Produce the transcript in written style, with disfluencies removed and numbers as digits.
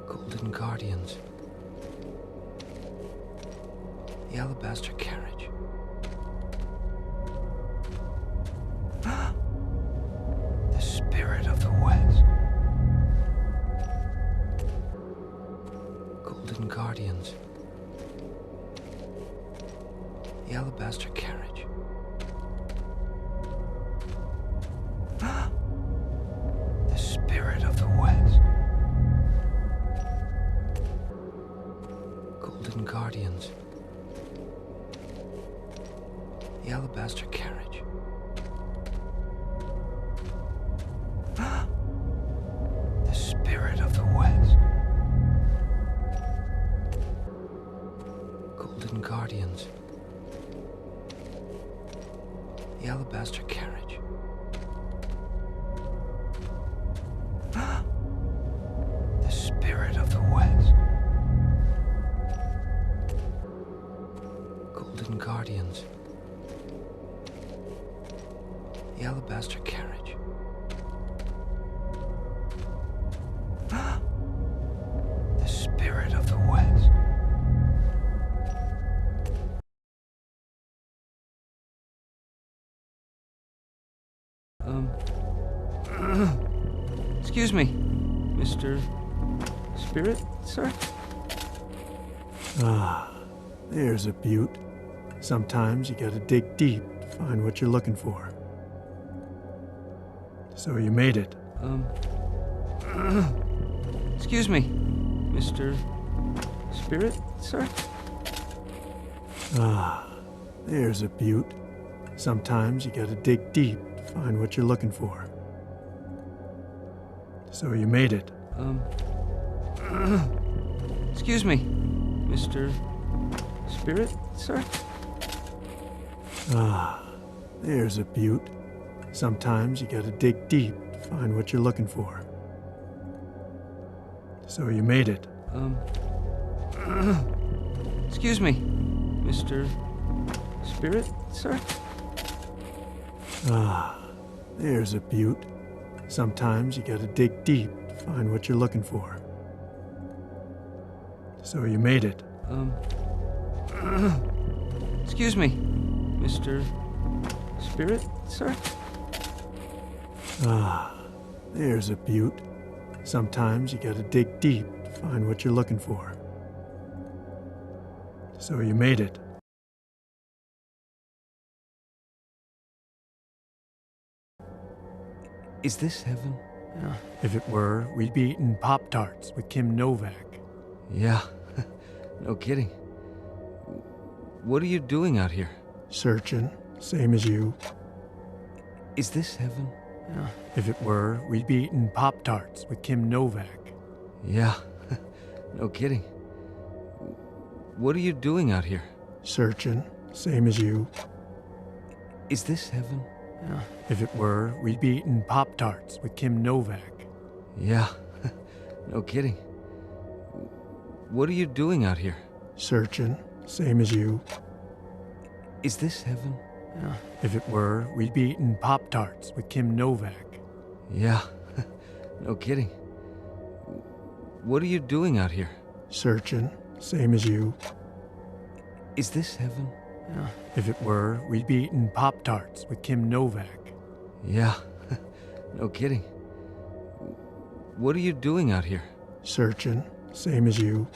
Golden Guardians. The alabaster carriage. The spirit of the West. Golden Guardians. The alabaster carriage. The spirit of the West. Golden Guardians. The alabaster carriage. The spirit of the West. Golden Guardians. The alabaster carriage. The spirit of the West. Golden Guardians. The alabaster carriage. The spirit of the West. Excuse me, Mr. Spirit, sir? Ah, there's a beaut. Sometimes you gotta dig deep to find what you're looking for. So you made it. Excuse me, Mr. Spirit, sir? Ah, there's a beaut. Sometimes you gotta dig deep to find what you're looking for. So you made it. Excuse me, Mr. Spirit, sir? Ah, there's a beaut. Sometimes you gotta dig deep to find what you're looking for. So you made it. Excuse me, Mr. Spirit, sir? Ah, there's a beaut. Sometimes you gotta dig deep to find what you're looking for. So you made it. Excuse me, Mr. Spirit, sir? Ah, there's a beaut. Sometimes you gotta dig deep to find what you're looking for. So you made it. Is this heaven? If it were, we'd be eating Pop-Tarts with Kim Novak. Yeah, no kidding. What are you doing out here? Searching, same as you. Is this heaven? If it were, we'd be eating Pop-Tarts with Kim Novak. Yeah, no kidding. What are you doing out here? Searching, same as you. Is this heaven? If it were, we'd be eating Pop-Tarts with Kim Novak. Yeah, no kidding. What are you doing out here? Searching, same as you. Is this heaven? If it were, we'd be eating Pop-Tarts with Kim Novak. Yeah, no kidding. What are you doing out here? Searching, same as you. Is this heaven? If it were, we'd be eating Pop-Tarts with Kim Novak. Yeah, no kidding. What are you doing out here? Searching, same as you.